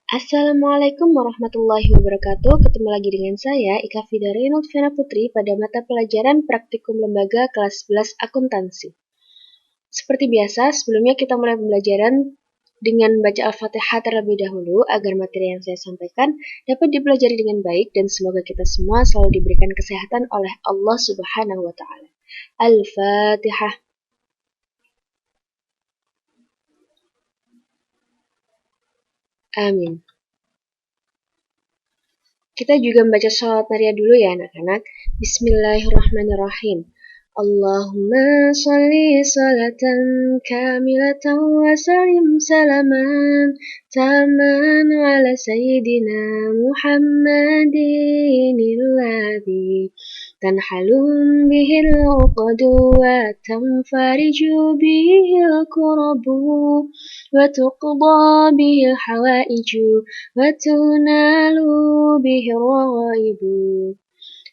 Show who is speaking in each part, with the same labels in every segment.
Speaker 1: Assalamualaikum warahmatullahi wabarakatuh. Ketemu lagi dengan saya, Ika Fida Reynolds Vena Putri, pada mata pelajaran Praktikum Lembaga kelas 11 Akuntansi. Seperti biasa, sebelumnya kita mulai pembelajaran dengan baca Al-Fatihah terlebih dahulu agar materi yang saya sampaikan dapat dipelajari dengan baik dan semoga kita semua selalu diberikan kesehatan oleh Allah Subhanahu wa taala. Al-Fatihah. Amin. Kita juga membaca sholawat Maria dulu ya anak-anak. Bismillahirrahmanirrahim. Allahumma sholli sholatan kamilatan wa sallim salaman taman ala sayyidina Muhammadin alladhi tanhalun bihil uqadu wa tanfariju bihil kurabu wa tuqda bihil hawaiju wa tunalu bihil ragaibu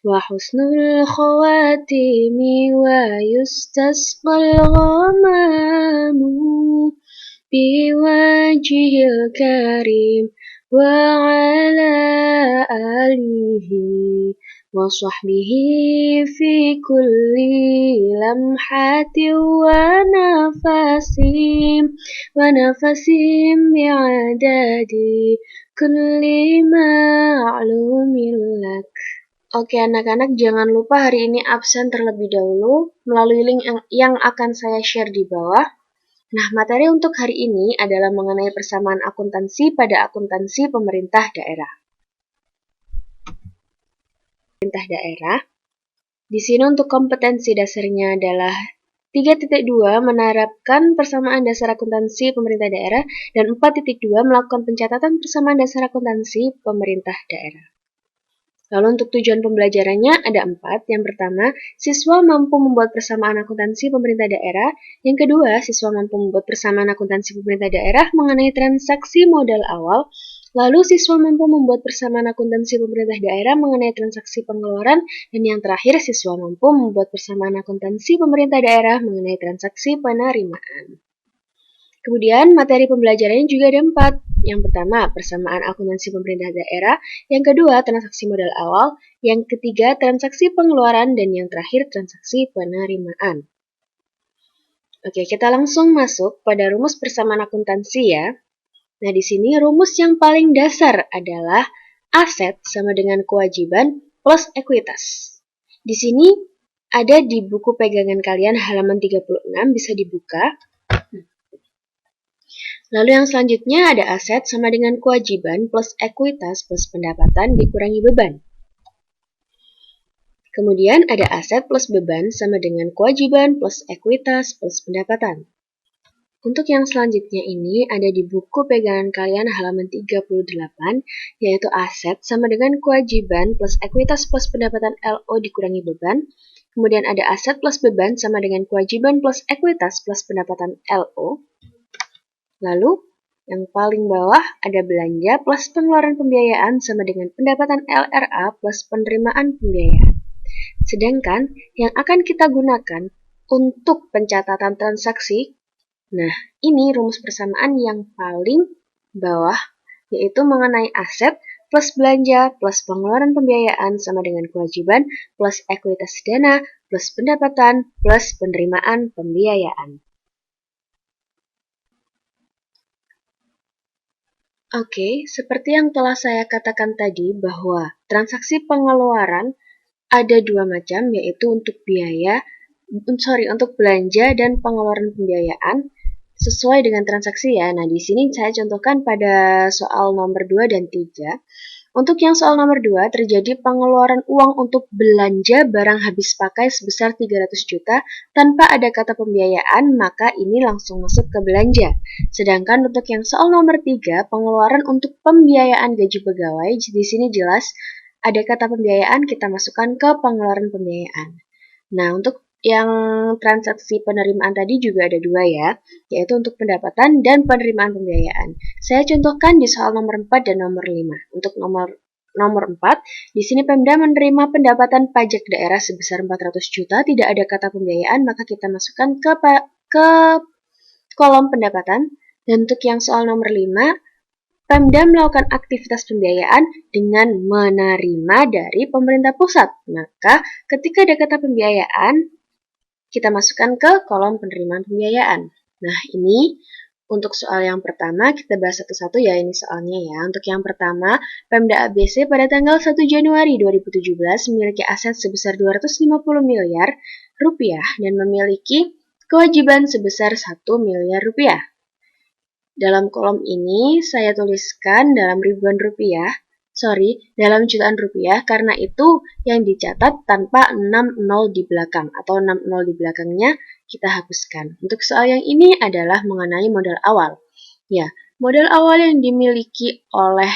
Speaker 1: وحسن الخواتم ويستسقى الغمام بوجه الكريم وعلى آله وصحبه في كل لمحة ونفس بعدد كل معلوم لك. Oke anak-anak, jangan lupa hari ini absen terlebih dahulu melalui link yang akan saya share di bawah. Nah, materi untuk hari ini adalah mengenai persamaan akuntansi pada akuntansi pemerintah daerah. Di sini untuk kompetensi dasarnya adalah 3.2 menerapkan persamaan dasar akuntansi pemerintah daerah dan 4.2 melakukan pencatatan persamaan dasar akuntansi pemerintah daerah. Lalu untuk tujuan pembelajarannya ada 4. Yang pertama, siswa mampu membuat persamaan akuntansi pemerintah daerah. Yang kedua, siswa mampu membuat persamaan akuntansi pemerintah daerah mengenai transaksi modal awal. Lalu siswa mampu membuat persamaan akuntansi pemerintah daerah mengenai transaksi pengeluaran. Dan yang terakhir, siswa mampu membuat persamaan akuntansi pemerintah daerah mengenai transaksi penerimaan. Kemudian materi pembelajarannya juga ada 4. Yang pertama, persamaan akuntansi pemerintah daerah. Yang kedua, transaksi modal awal. Yang ketiga, transaksi pengeluaran. Dan yang terakhir, transaksi penerimaan. Oke, kita langsung masuk pada rumus persamaan akuntansi ya. Nah, di sini rumus yang paling dasar adalah aset sama dengan kewajiban plus ekuitas. Di sini ada di buku pegangan kalian halaman 36, bisa dibuka. Lalu yang selanjutnya ada aset sama dengan kewajiban plus ekuitas plus pendapatan dikurangi beban. Kemudian ada aset plus beban sama dengan kewajiban plus ekuitas plus pendapatan. Untuk yang selanjutnya ini ada di buku pegangan kalian halaman 38, yaitu aset sama dengan kewajiban plus ekuitas plus pendapatan LO dikurangi beban. Kemudian ada aset plus beban sama dengan kewajiban plus ekuitas plus pendapatan LO. Lalu, yang paling bawah ada belanja plus pengeluaran pembiayaan sama dengan pendapatan LRA plus penerimaan pembiayaan. Sedangkan yang akan kita gunakan untuk pencatatan transaksi, nah ini rumus persamaan yang paling bawah, yaitu mengenai aset plus belanja plus pengeluaran pembiayaan sama dengan kewajiban plus ekuitas dana plus pendapatan plus penerimaan pembiayaan. Oke, seperti yang telah saya katakan tadi bahwa transaksi pengeluaran ada 2 macam, yaitu untuk untuk belanja dan pengeluaran pembiayaan sesuai dengan transaksi ya. Nah, di sini saya contohkan pada soal nomor 2 dan 3. Untuk yang soal nomor 2, terjadi pengeluaran uang untuk belanja barang habis pakai sebesar 300 juta tanpa ada kata pembiayaan, maka ini langsung masuk ke belanja. Sedangkan untuk yang soal nomor 3, pengeluaran untuk pembiayaan gaji pegawai, di sini jelas ada kata pembiayaan, kita masukkan ke pengeluaran pembiayaan. Nah, untuk yang transaksi penerimaan tadi juga ada 2 ya, yaitu untuk pendapatan dan penerimaan pembiayaan. Saya contohkan di soal nomor 4 dan nomor 5. Untuk nomor 4, di sini Pemda menerima pendapatan pajak daerah sebesar 400 juta, tidak ada kata pembiayaan, maka kita masukkan ke kolom pendapatan. Dan untuk yang soal nomor 5, Pemda melakukan aktivitas pembiayaan dengan menerima dari pemerintah pusat. Maka ketika ada kata pembiayaan, kita masukkan ke kolom penerimaan pembiayaan. Nah, ini untuk soal yang pertama, kita bahas satu-satu ya ini soalnya ya. Untuk yang pertama, Pemda ABC pada tanggal 1 Januari 2017 memiliki aset sebesar 250 miliar rupiah dan memiliki kewajiban sebesar 1 miliar rupiah. Dalam kolom ini saya tuliskan dalam ribuan rupiah, dalam jutaan rupiah, karena itu yang dicatat tanpa 60 di belakang atau 60 di belakangnya kita hapuskan. Untuk soal yang ini adalah mengenai modal awal. Ya, modal awal yang dimiliki oleh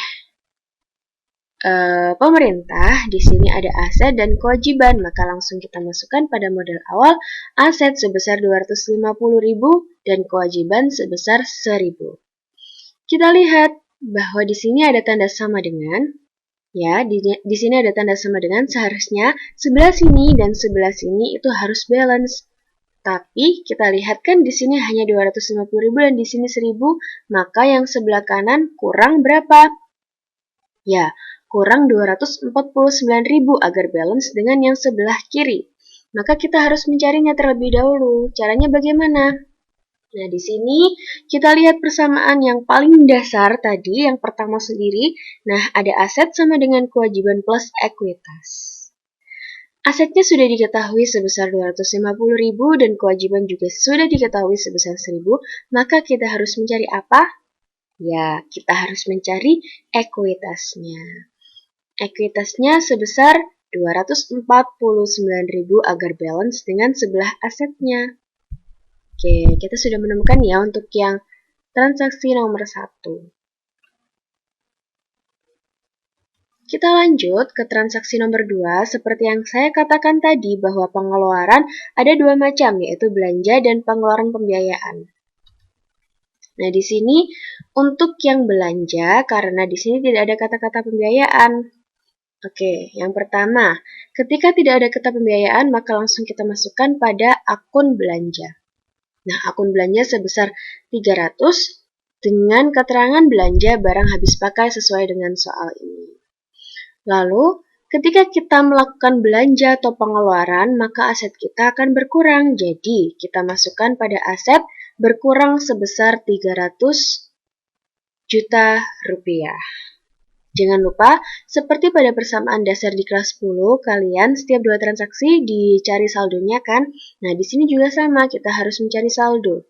Speaker 1: pemerintah, di sini ada aset dan kewajiban, maka langsung kita masukkan pada modal awal aset sebesar 250.000 dan kewajiban sebesar 1.000. Kita lihat bahwa di sini ada tanda sama dengan, ya, di sini ada tanda sama dengan, seharusnya sebelah sini dan sebelah sini itu harus balance. Tapi kita lihat kan di sini hanya 250.000 dan di sini 1.000, maka yang sebelah kanan kurang berapa? Ya, kurang 249.000 agar balance dengan yang sebelah kiri. Maka kita harus mencarinya terlebih dahulu. Caranya bagaimana? Nah, di sini kita lihat persamaan yang paling dasar tadi, yang pertama sendiri. Nah, ada aset sama dengan kewajiban plus ekuitas. Asetnya sudah diketahui sebesar 250.000 dan kewajiban juga sudah diketahui sebesar 1.000, maka kita harus mencari apa? Ya, kita harus mencari ekuitasnya. Ekuitasnya sebesar 249.000 agar balance dengan sebelah asetnya. Oke, kita sudah menemukan ya untuk yang transaksi nomor 1. Kita lanjut ke transaksi nomor 2, seperti yang saya katakan tadi bahwa pengeluaran ada dua macam, yaitu belanja dan pengeluaran pembiayaan. Nah, di sini untuk yang belanja, karena di sini tidak ada kata-kata pembiayaan. Oke, yang pertama, ketika tidak ada kata pembiayaan, maka langsung kita masukkan pada akun belanja. Nah, akun belanja sebesar 300 dengan keterangan belanja barang habis pakai sesuai dengan soal ini. Lalu, ketika kita melakukan belanja atau pengeluaran, maka aset kita akan berkurang. Jadi, kita masukkan pada aset berkurang sebesar 300 juta rupiah. Jangan lupa, seperti pada persamaan dasar di kelas 10, kalian setiap dua transaksi dicari saldonya kan? Nah, di sini juga sama, kita harus mencari saldo.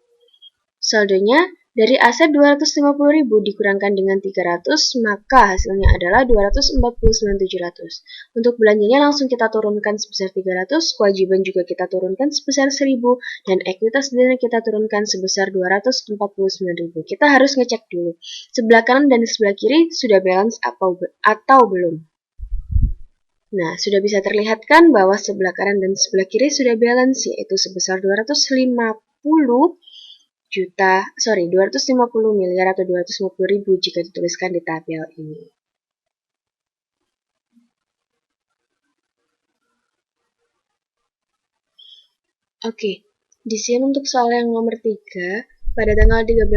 Speaker 1: Saldonya dari aset 250.000 dikurangkan dengan 300, maka hasilnya adalah 249.700. Untuk belanjanya langsung kita turunkan sebesar 300, kewajiban juga kita turunkan sebesar 1.000, dan ekuitas dana kita turunkan sebesar 249.000. Kita harus ngecek dulu, sebelah kanan dan sebelah kiri sudah balance atau belum. Nah, sudah bisa terlihat kan bahwa sebelah kanan dan sebelah kiri sudah balance, yaitu sebesar 250 miliar atau 250.000 jika dituliskan di tabel ini. Oke, di sini untuk soal yang nomor 3, pada tanggal 13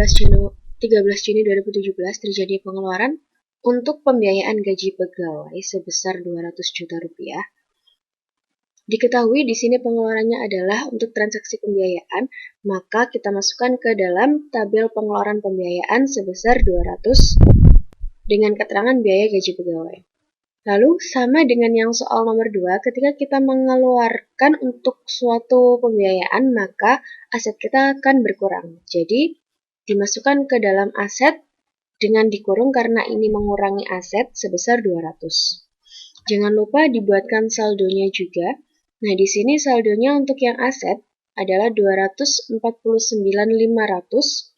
Speaker 1: Juni 2017 terjadi pengeluaran untuk pembiayaan gaji pegawai sebesar 200 juta rupiah. Diketahui di sini pengeluarannya adalah untuk transaksi pembiayaan, maka kita masukkan ke dalam tabel pengeluaran pembiayaan sebesar 200 dengan keterangan biaya gaji pegawai. Lalu sama dengan yang soal nomor 2, ketika kita mengeluarkan untuk suatu pembiayaan, maka aset kita akan berkurang. Jadi dimasukkan ke dalam aset dengan dikurung karena ini mengurangi aset sebesar 200. Jangan lupa dibuatkan saldonya juga. Nah, di sini saldonya untuk yang aset adalah 249.500.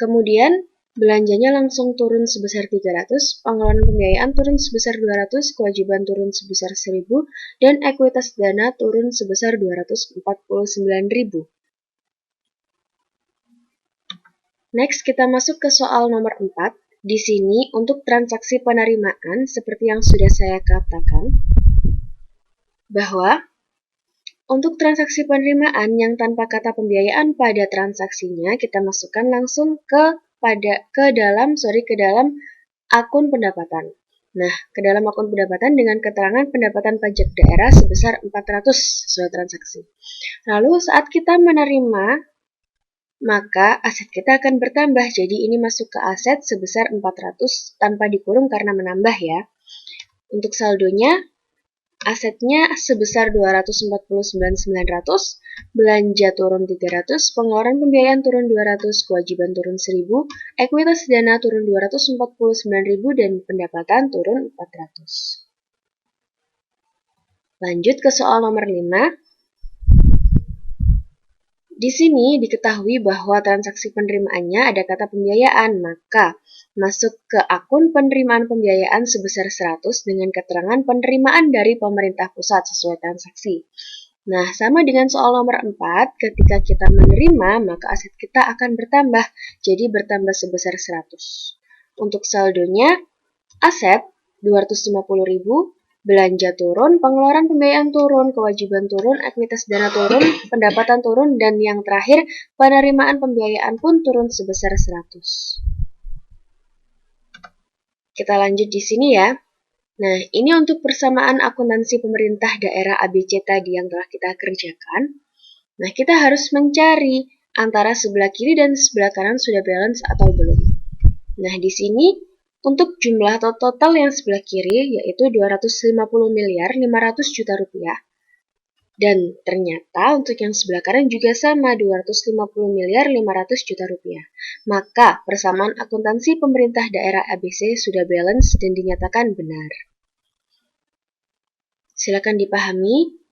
Speaker 1: Kemudian belanjanya langsung turun sebesar 300, pengeluaran pembiayaan turun sebesar 200, kewajiban turun sebesar 1.000, dan ekuitas dana turun sebesar 249.000. Next, kita masuk ke soal nomor 4. Di sini untuk transaksi penerimaan, seperti yang sudah saya katakan, bahwa untuk transaksi penerimaan yang tanpa kata pembiayaan pada transaksinya, kita masukkan langsung ke ke dalam akun pendapatan. Nah, ke dalam akun pendapatan dengan keterangan pendapatan pajak daerah sebesar 400 sesuai transaksi. Lalu saat kita menerima, maka aset kita akan bertambah. Jadi ini masuk ke aset sebesar 400 tanpa dikurung karena menambah ya. Untuk saldonya, asetnya sebesar 249.900, belanja turun 300, pengeluaran pembiayaan turun 200, kewajiban turun 1000, ekuitas dana turun 249.000 dan pendapatan turun 400. Lanjut ke soal nomor 5. Di sini diketahui bahwa transaksi penerimaannya ada kata pembiayaan, maka masuk ke akun penerimaan pembiayaan sebesar 100 dengan keterangan penerimaan dari pemerintah pusat sesuai transaksi. Nah, sama dengan soal nomor 4, ketika kita menerima, maka aset kita akan bertambah, jadi bertambah sebesar 100. Untuk saldonya, aset 250.000, belanja turun, pengeluaran pembiayaan turun, kewajiban turun, ekuitas dana turun, pendapatan turun, dan yang terakhir, penerimaan pembiayaan pun turun sebesar 100. Kita lanjut di sini ya. Nah, ini untuk persamaan akuntansi pemerintah daerah ABC tadi yang telah kita kerjakan. Nah, kita harus mencari antara sebelah kiri dan sebelah kanan sudah balance atau belum. Nah, di sini untuk jumlah total yang sebelah kiri yaitu 250 miliar 500 juta rupiah. Dan ternyata untuk yang sebelah kanan juga sama 250 miliar 500 juta rupiah. Maka persamaan akuntansi pemerintah daerah ABC sudah balance dan dinyatakan benar. Silakan dipahami.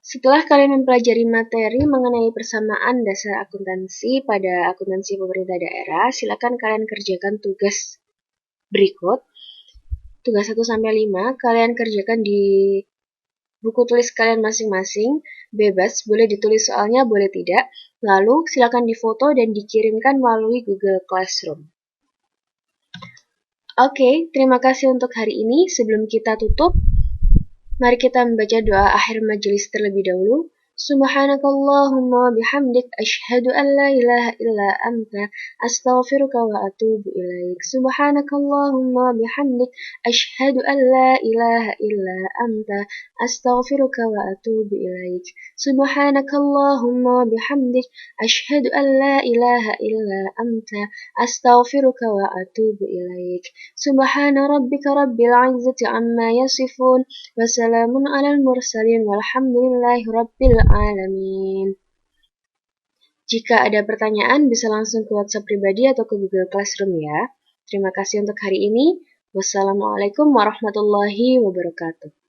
Speaker 1: Setelah kalian mempelajari materi mengenai persamaan dasar akuntansi pada akuntansi pemerintah daerah, silakan kalian kerjakan tugas berikut. Tugas 1-5 kalian kerjakan di buku tulis kalian masing-masing, bebas, boleh ditulis soalnya, boleh tidak. Lalu silakan difoto dan dikirimkan melalui Google Classroom. Oke, terima kasih untuk hari ini. Sebelum kita tutup, mari kita membaca doa akhir majelis terlebih dahulu. Subhanakallahumma bihamdik asyhadu an la ilaha illa anta astaghfiruka wa atubu ilaik. Subhanakallahumma bihamdik asyhadu an la ilaha illa anta astaghfiruka wa atubu ilaik. Subhanakallahumma bihamdik asyhadu an la ilaha illa anta astaghfiruka wa atubu ilaik. Subhana rabbika rabbil izzati amma yasifun. Wassalamun alal mursalin walhamdulillahi rabbil alamin. Jika ada pertanyaan bisa langsung ke WhatsApp pribadi atau ke Google Classroom ya. Terima kasih untuk hari ini. Wassalamualaikum warahmatullahi wabarakatuh.